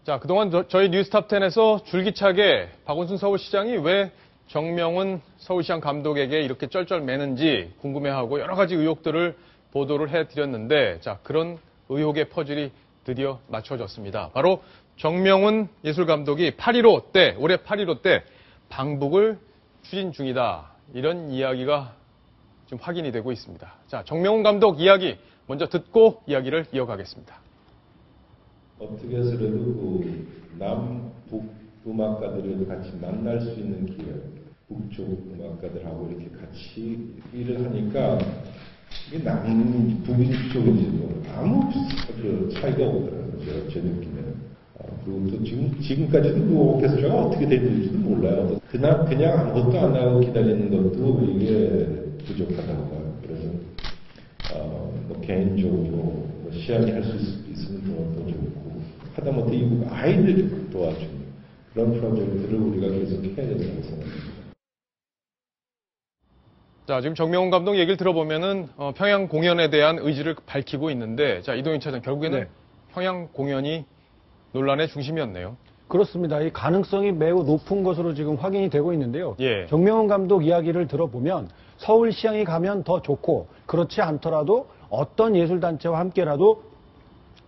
자, 그동안 저희 뉴스탑10에서 줄기차게 박원순 서울시장이 왜 정명훈 서울시장 감독에게 이렇게 쩔쩔매는지 궁금해하고 여러 가지 의혹들을 보도를 해드렸는데, 자, 그런 의혹의 퍼즐이 드디어 맞춰졌습니다. 바로 정명훈 예술감독이 올해 8.15 때 방북을 추진 중이다. 이런 이야기가 지금 확인이 되고 있습니다. 자, 정명훈 감독 이야기 먼저 듣고 이야기를 이어가겠습니다. 어떻게 해서라도 그 남북 음악가들을 같이 만날 수 있는 기회, 북쪽 음악가들하고 이렇게 같이 일을 하니까 이게 북인 쪽인지도 아무 차이가 없더라고요. 제 느낌에는. 그리고 또 지금까지도 그 오케스트라가 어떻게 되는지도 몰라요. 그냥 아무것도 안 하고 기다리는 것도 이게 부족하다고 봐요. 그래서 뭐 개인적으로 시향이 할 수 있으면 더 좋고, 하다못해 이국 아이들 도와주는 그런 프로젝트를 우리가 계속 해야 된다고 생각합니다. 자, 지금 정명훈 감독 얘기를 들어보면은 평양 공연에 대한 의지를 밝히고 있는데, 자, 이동인 차장 결국에는 네. 평양 공연이 논란의 중심이었네요. 그렇습니다. 이 가능성이 매우 높은 것으로 지금 확인이 되고 있는데요. 예. 정명훈 감독 이야기를 들어보면 서울시향이 가면 더 좋고, 그렇지 않더라도 어떤 예술단체와 함께라도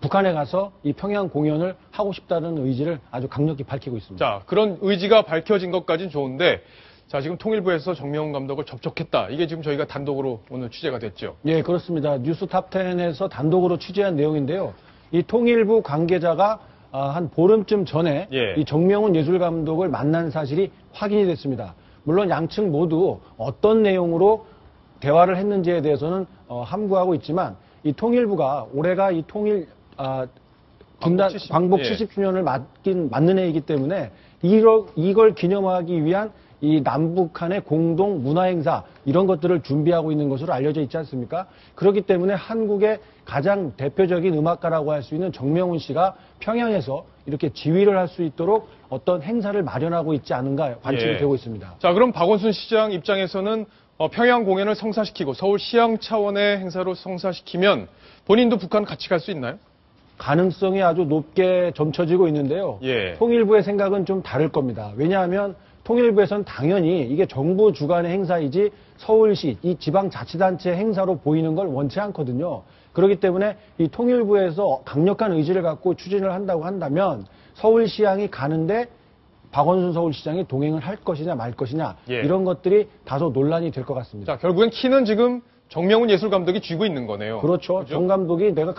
북한에 가서 이 평양 공연을 하고 싶다는 의지를 아주 강력히 밝히고 있습니다. 자, 그런 의지가 밝혀진 것까지는 좋은데, 자, 지금 통일부에서 정명훈 감독을 접촉했다. 이게 지금 저희가 단독으로 오늘 취재가 됐죠. 예, 그렇습니다. 뉴스탑10에서 단독으로 취재한 내용인데요. 이 통일부 관계자가 한 보름쯤 전에 예. 이 정명훈 예술감독을 만난 사실이 확인이 됐습니다. 물론 양측 모두 어떤 내용으로 대화를 했는지에 대해서는 함구하고 있지만, 이 통일부가 올해가 이 광복 70주년을 맞는 해이기 때문에 이걸 기념하기 위한 이 남북한의 공동 문화행사, 이런 것들을 준비하고 있는 것으로 알려져 있지 않습니까? 그렇기 때문에 한국의 가장 대표적인 음악가라고 할 수 있는 정명훈 씨가 평양에서 이렇게 지휘를 할 수 있도록 어떤 행사를 마련하고 있지 않은가 관측이 예. 되고 있습니다. 자, 그럼 박원순 시장 입장에서는 평양 공연을 성사시키고 서울시향 차원의 행사로 성사시키면 본인도 북한 같이 갈 수 있나요? 가능성이 아주 높게 점쳐지고 있는데요. 예. 통일부의 생각은 좀 다를 겁니다. 왜냐하면 통일부에서는 당연히 이게 정부 주관의 행사이지 서울시, 이 지방자치단체 행사로 보이는 걸 원치 않거든요. 그렇기 때문에 이 통일부에서 강력한 의지를 갖고 추진을 한다고 한다면 서울시향이 가는데 박원순 서울시장이 동행을 할 것이냐 말 것이냐, 예. 이런 것들이 다소 논란이 될 것 같습니다. 자, 결국엔 키는 지금 정명훈 예술감독이 쥐고 있는 거네요. 그렇죠. 정 감독이 내가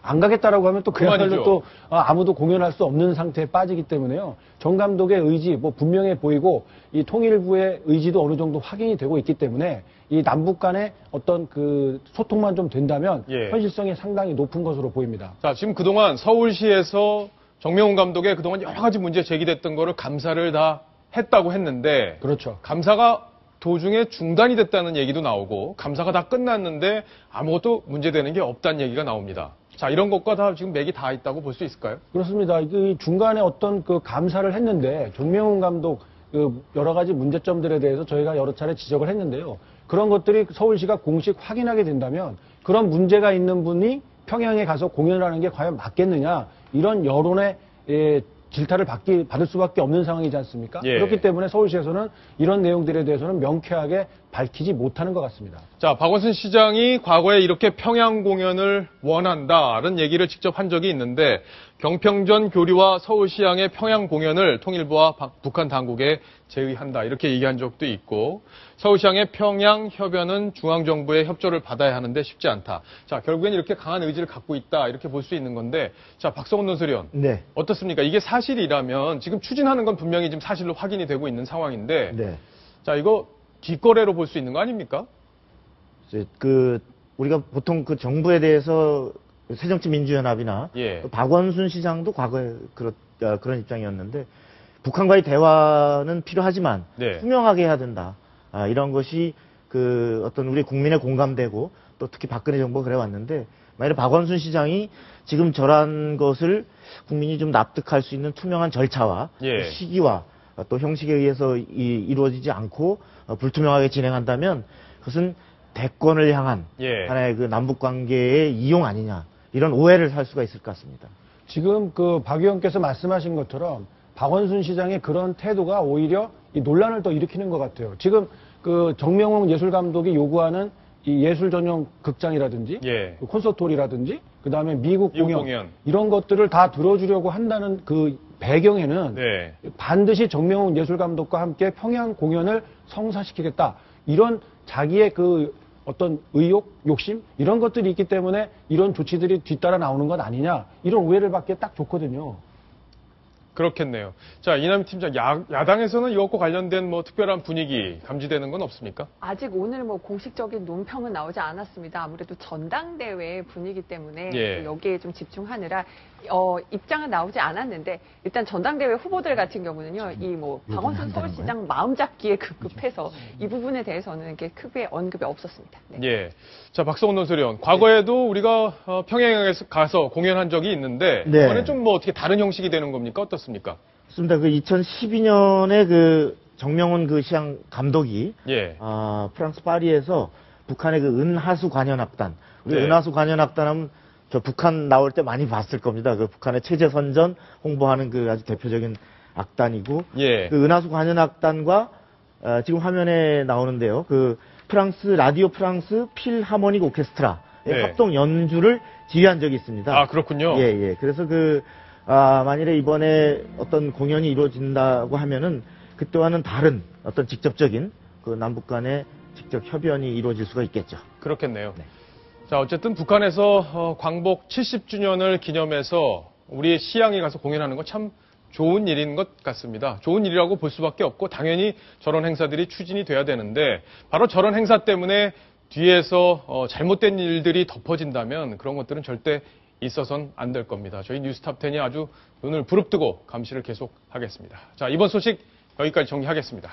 안 가겠다라고 하면 또 그야말로 또 아무도 공연할 수 없는 상태에 빠지기 때문에요. 정 감독의 의지 분명해 보이고, 이 통일부의 의지도 어느 정도 확인이 되고 있기 때문에 이 남북 간의 어떤 그 소통만 좀 된다면 예. 현실성이 상당히 높은 것으로 보입니다. 자, 지금 그동안 서울시에서 정명훈 감독의 그동안 여러 가지 문제 제기됐던 거를 감사를 다 했다고 했는데, 그렇죠. 감사가 도중에 중단이 됐다는 얘기도 나오고, 감사가 다 끝났는데 아무것도 문제되는 게 없다는 얘기가 나옵니다. 자, 이런 것과 다 지금 맥이 다 있다고 볼 수 있을까요? 그렇습니다. 이 중간에 어떤 그 감사를 했는데 정명훈 감독 그 여러 가지 문제점들에 대해서 저희가 여러 차례 지적을 했는데요. 그런 것들이 서울시가 공식 확인하게 된다면 그런 문제가 있는 분이 평양에 가서 공연을 하는 게 과연 맞겠느냐, 이런 여론의 질타를 받을 수밖에 없는 상황이지 않습니까? 예. 그렇기 때문에 서울시에서는 이런 내용들에 대해서는 명쾌하게 밝히지 못하는 것 같습니다. 자, 박원순 시장이 과거에 이렇게 평양 공연을 원한다는 얘기를 직접 한 적이 있는데, 경평전 교류와 서울시향의 평양 공연을 통일부와 북한 당국에 제의한다, 이렇게 얘기한 적도 있고, 서울시향의 평양 협연은 중앙정부의 협조를 받아야 하는데 쉽지 않다. 자, 결국엔 이렇게 강한 의지를 갖고 있다, 이렇게 볼 수 있는 건데, 자, 박성훈 논설위원. 네. 어떻습니까? 이게 사실이라면 지금 추진하는 건 분명히 지금 사실로 확인이 되고 있는 상황인데, 네. 자, 이거 뒷거래로 볼 수 있는 거 아닙니까? 우리가 보통 그 정부에 대해서 새정치민주연합이나 예. 박원순 시장도 과거에 그런 입장이었는데, 북한과의 대화는 필요하지만 네. 투명하게 해야 된다. 이런 것이 어떤 우리 국민의 공감되고, 또 특히 박근혜 정부가 그래왔는데, 만약에 박원순 시장이 지금 저런 것을 국민이 좀 납득할 수 있는 투명한 절차와 예. 시기와 또 형식에 의해서 이루어지지 않고 불투명하게 진행한다면 그것은 대권을 향한 예. 하나의 그 남북 관계의 이용 아니냐, 이런 오해를 살 수가 있을 것 같습니다. 지금 그 박 의원께서 말씀하신 것처럼 박원순 시장의 그런 태도가 오히려 이 논란을 더 일으키는 것 같아요. 지금 그 정명훈 예술감독이 요구하는 이 예술 전용 극장이라든지 예. 그 콘서트홀이라든지 그다음에 미국 공연, 공연. 이런 것들을 다 들어주려고 한다는 그 배경에는 네. 반드시 정명훈 예술감독과 함께 평양 공연을 성사시키겠다. 이런 자기의 그 어떤 의욕, 욕심 이런 것들이 있기 때문에 이런 조치들이 뒤따라 나오는 것 아니냐. 이런 오해를 받기에 딱 좋거든요. 그렇겠네요. 자, 이남희 팀장, 야당에서는 이것과 관련된 뭐 특별한 분위기 감지되는 건 없습니까? 아직 오늘 뭐 공식적인 논평은 나오지 않았습니다. 아무래도 전당대회 분위기 때문에 예. 여기에 좀 집중하느라 입장은 나오지 않았는데 일단 전당대회 후보들 같은 경우는요, 이 뭐 박원순 서울시장 마음 잡기에 급급해서 이 부분에 대해서는 이렇게 크게 언급이 없었습니다. 네. 예. 자, 박성훈 논설위원, 과거에도 우리가 평양에 가서 공연한 적이 있는데 네. 이번엔 좀 뭐 어떻게 다른 형식이 되는 겁니까? 어떻습니까? 맞습니다. 그 2012년에 그 정명훈 그 시장 감독이 예. 프랑스 파리에서 북한의 그 은하수 관현악단, 우리 네. 은하수 관현악단 하면 저 북한 나올 때 많이 봤을 겁니다. 그 북한의 체제 선전 홍보하는 그 아주 대표적인 악단이고, 예. 그 은하수 관현악단과 지금 화면에 나오는데요. 그 프랑스 라디오 프랑스 필하모닉 오케스트라의 네. 합동 연주를 지휘한 적이 있습니다. 아, 그렇군요. 예, 예. 그래서 만일에 이번에 어떤 공연이 이루어진다고 하면은 그때와는 다른 어떤 직접적인 그 남북 간의 직접 협연이 이루어질 수가 있겠죠. 그렇겠네요. 네. 자, 어쨌든 북한에서 광복 70주년을 기념해서 우리 시향에 가서 공연하는 건 참 좋은 일인 것 같습니다. 좋은 일이라고 볼 수밖에 없고 당연히 저런 행사들이 추진이 돼야 되는데 바로 저런 행사 때문에 뒤에서 잘못된 일들이 덮어진다면 그런 것들은 절대 있어서는 안 될 겁니다. 저희 뉴스탑10이 아주 눈을 부릅뜨고 감시를 계속하겠습니다. 자, 이번 소식 여기까지 정리하겠습니다.